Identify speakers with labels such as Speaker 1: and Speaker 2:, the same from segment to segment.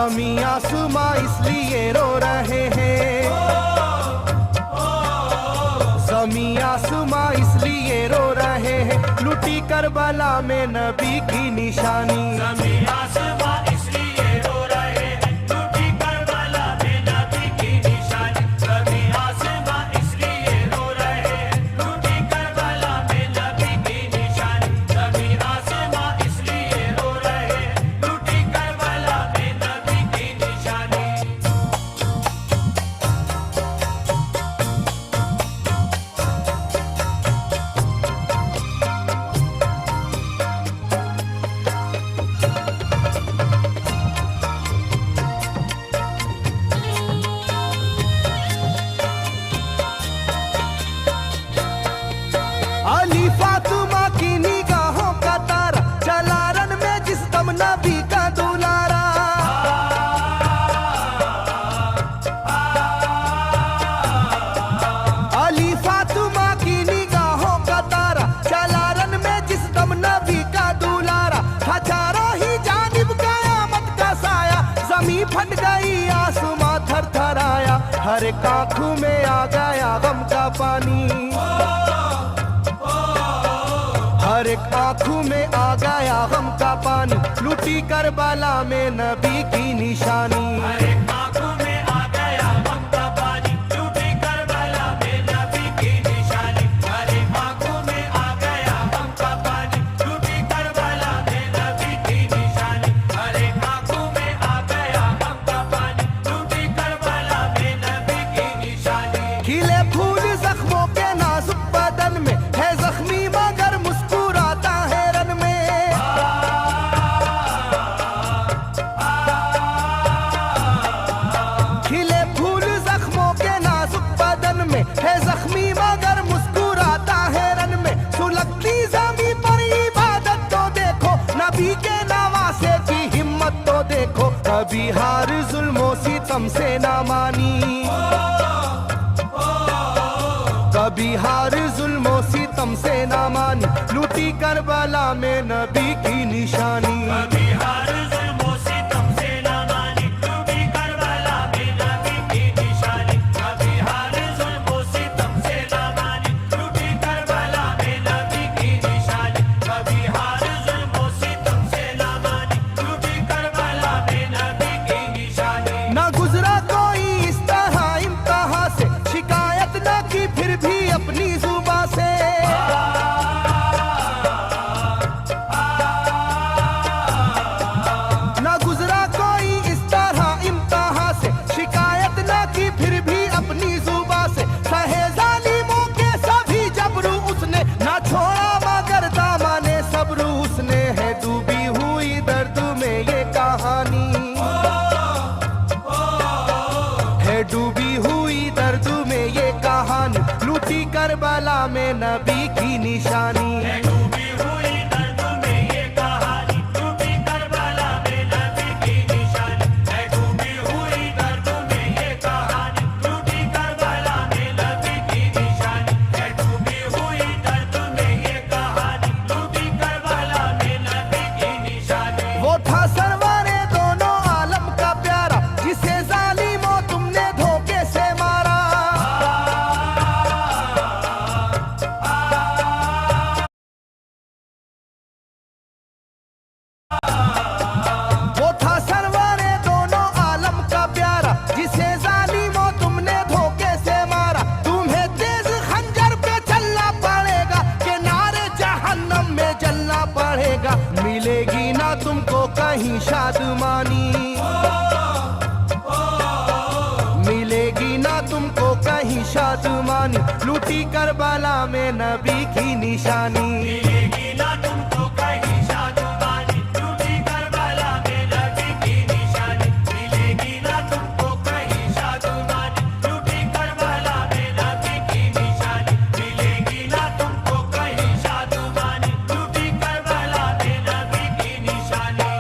Speaker 1: जमीन आसमां इसलिए रो रहे हैं, जमीन आसमां इसलिए रो रहे हैं, लुटी करबला में नबी की निशानी।
Speaker 2: जमीन आसमां इसलिए रो रहे हैं, लुटी करबला में नबी की निशानी। जमीन आसमां इसलिए रो रहे हैं, लुटी करबला में नबी की निशानी। जमीन आसमां इसलिए रो रहे हैं, लुटी करबला में नबी की निशानी।
Speaker 1: अली फातिमा की निगाहों का तारा, चला रन में जिस दम नबी का दुलारा। अली फातिमा की निगाहों का तारा, चला रन में जिस दम नबी का दुलारा। था चारों ही जानिब कयामत का साया, जमीन फट गई आसमां थर थराया। हर एक आंखों में आ गया गम का पानी, हर एक आंखों में आ गया गम का पानी, लुटी करबला में नबी की निशानी।
Speaker 2: हर एक आंखों में आ गया गम का पानी, लुटी करबला में नबी की निशानी। हर एक आंखों में आ गया गम का पानी, लुटी करबला में नबी की निशानी। हर एक आंखों में आ गया गम का पानी, लुटी करबला में नबी की निशानी।
Speaker 1: खिले फूल जख्मों के नाजुक बदन में है जख्मी मगर मुस्कुराता है रन में। खिले फूल जख्मों के नाजुक बदन में है जख्मी मगर मुस्कुराता है रन में। सुलगती जमीन पर इबादत तो देखो, नबी के नवासे की हिम्मत तो देखो। कभी हार जुल्मों सितम से ना मानी, कभी हार जुल्मों सितम से ना मानी, लुटी करबला में नबी की निशानी।
Speaker 2: कभी हार जुल्मों सितम से ना मानी, लुटी करबला में नबी की निशानी। कभी हार जुल्मों सितम से ना मानी, लुटी करबला में नबी की निशानी। कभी हार जुल्मों सितम से ना मानी, लुटी करबला में नबी की निशानी।
Speaker 1: ना गुजरा कोई इस तरह इम्तिहा से, शिकायत ना की फिर भी अपनी जुबां से। ना गुजरा कोई इस तरह इम्तिहा से, शिकायत ना की फिर भी अपनी जुबां से। सहे जालिमों के सभी जबरू उसने, ना छोड़ा मगर दामने सब्र उसने। है डूबी हुई दर्द में ये कहानी, है डूबी हुई दर्द में ये कहानी, लुटी करबला में नबी की निशानी।
Speaker 2: है डूबी हुई दर्द में ये कहानी, लुटी करबला में नबी की निशानी। है डूबी हुई दर्द में ये कहानी, लुटी करबला में नबी की निशानी। है डूबी हुई दर्द में ये कहानी, लुटी करबला में नबी की निशानी।
Speaker 1: वो था सरवरे दोनों आलम का प्यारा, जिसे जालिमों तुमने धोखे से मारा। वो था सरवरे दोनों आलम का प्यारा, जिसे जालिमों तुमने धोखे से मारा। तुम्हें तेज खंजर पे चलना पड़ेगा, के नारे जहन्नम में जलना पड़ेगा। मिलेगी ना तुमको कहीं शादमानी, मिलेगी ना तुमको कहीं शादमानी, लुटी करबला में नबी की निशानी।
Speaker 2: मिलेगी ना तुमको कहीं शादमानी, लुटी करबला में नबी की निशानी। मिलेगी ना तुमको कहीं शादमानी, लुटी करबला में नबी की निशानी। मिलेगी ना तुमको कहीं शादमानी, लुटी करबला में नबी की निशानी।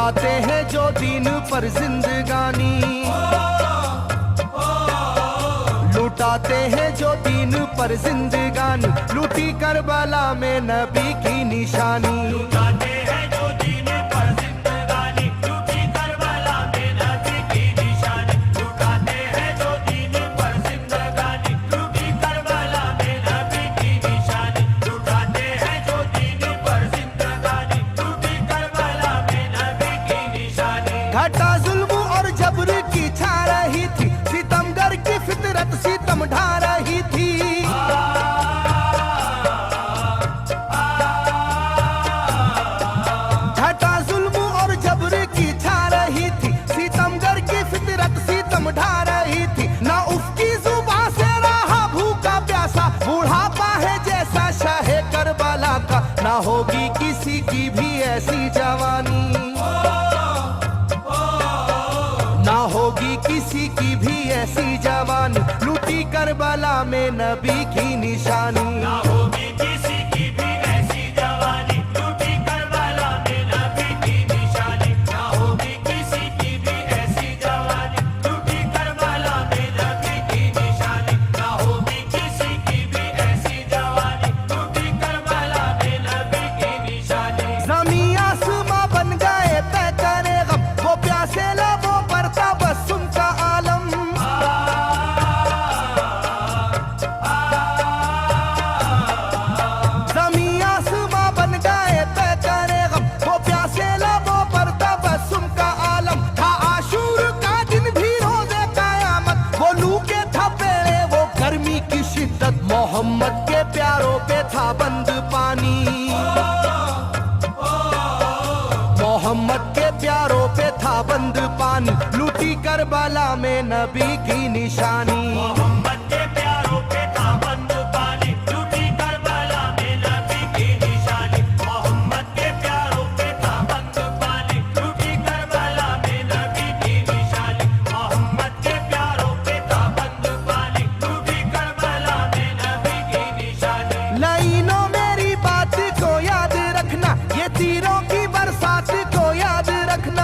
Speaker 1: लुटाते हैं जो दीन पर जिंदगानी, लुटाते हैं जो दीन पर जिंदगानी, लूटी करबला में नबी की निशानी।
Speaker 2: लुटाते हैं जो दीन पर जिंदगानी, लूटी करबला में नबी की निशानी। लुटाते हैं जो दीन पर जिंदगानी, लूटी करबला में नबी की निशानी। लुटाते हैं जो दीन पर जिंदगानी, लूटी करबला में नबी की निशानी।
Speaker 1: घटा जुल्म और जबर की छा रही थी, सितमगर की फितरत सितम ढा रही थी। घटा जुल्म और जबर की छा रही थी, सितमगर की फितरत सितम ढा रही थी। ना उसकी जुबान से रहा भूखा प्यासा, बुढ़ापा है जैसा शाहे करबला का, ना होगी किसी की भी ऐसी जवानी, ना होगी किसी की भी ऐसी जवानी, लूटी करबला में नबी की निशानी।
Speaker 2: ना होगी किसी की भी ऐसी जवानी, लूटी करबला में नबी की निशानी। ना होगी किसी की भी ऐसी जवानी, लूटी करबला में नबी की निशानी। ना होगी किसी की भी ऐसी जवानी, लूटी करबला में नबी की निशानी।
Speaker 1: ज़मीं आसमां बन गए तय करे गम, वो प्यासे लबों पर तबस्सुम का आलम। ज़मीं आसमां बन गए तय करे गम, वो प्यासे लबों पर तबस्सुम का आलम। था आशूर का दिन भी रोज़े क़यामत, वो लू के थपेड़े वो गर्मी की शिद्दत, मोहम्मद के प्यारों पे था बंद पानी, मोहम्मद के प्यारों पे था बंद पानी, लूटी करबला में नबी की निशानी।
Speaker 2: मोहम्मद के प्यारों पे था बंद पानी, लूटी करबला में नबी की निशानी। मोहम्मद के प्यारों पे था बंद पानी, लूटी करबला में नबी की निशानी। मोहम्मद के प्यारों पे था बंद पानी, लूटी करबला में नबी की निशानी।
Speaker 1: लाइनों मेरी बात को याद रखना, ये तीरों की बरसात को याद रखना।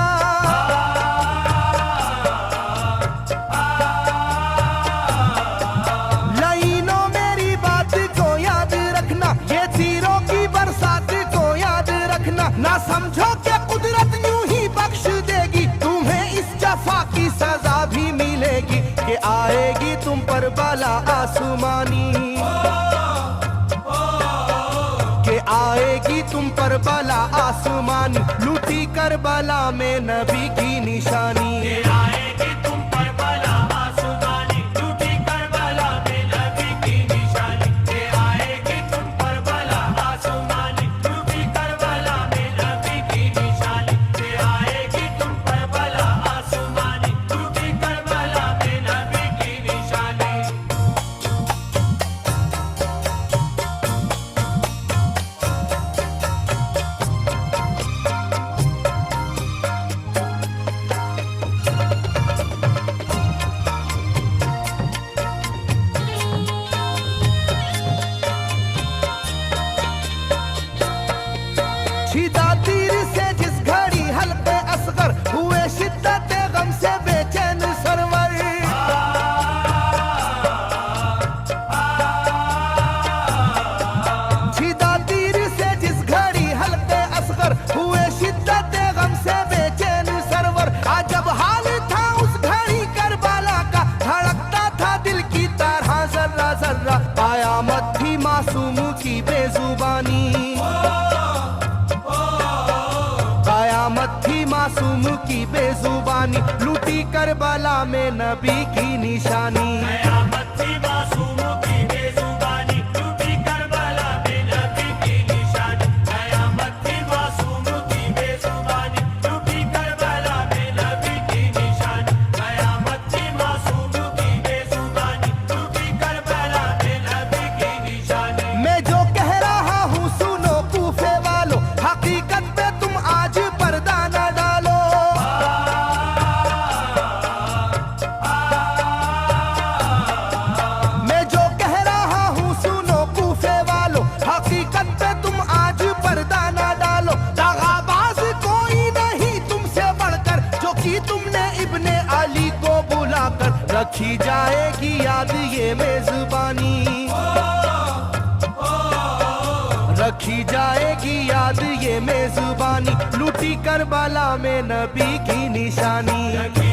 Speaker 1: लाइनों मेरी बात को याद रखना, ये तीरों की बरसात को याद रखना। ना समझो कि कुदरत यूं ही बख्श देगी, तुम्हें इस जफा की सजा भी मिलेगी, कि आएगी तुम पर बला आसमानी, के आएगी तुम पर बला आसमानी, लूटी करबला में नबी की निशानी।
Speaker 2: ये आएगी तुम पर बला आसमानी, लूटी करबला में नबी की निशानी। ये आएगी तुम पर बला आसमानी, लूटी करबला में नबी की निशानी। ये आएगी तुम पर बला आसमानी, लूटी करबला में नबी की निशानी।
Speaker 1: छिदा तीर से जिस घड़ी हल्के असगर हुए, शिद्दत गम से बेचैन सरवर। छिदा तीर से जिस घड़ी हल्के असगर हुए, शिद्दत गम से बेचैन सरवर। आज जब हाल था उस घड़ी करबला का, धड़कता था दिल की तरह जर्रा जर्रा, कयामत थी मासूम की बेजुबानी, कयामत थी मासूम की बेजुबानी, लूटी करबला में नबी की निशानी।
Speaker 2: कयामत थी मासूम की बेजुबानी, लूटी करबला में नबी की निशानी। कयामत थी मासूम की बेजुबानी, लूटी करबला में नबी की निशानी। कयामत थी मासूम की बेजुबानी, लूटी करबला में नबी की निशानी।
Speaker 1: मैं जो कह रहा हूँ सुनो कूफे वालों, हकीकत पे तुम आज पर्दा न डालो। रखी जाएगी याद ये मेजबानी, रखी जाएगी याद ये मेजबानी, लूटी करबला में नबी की निशानी।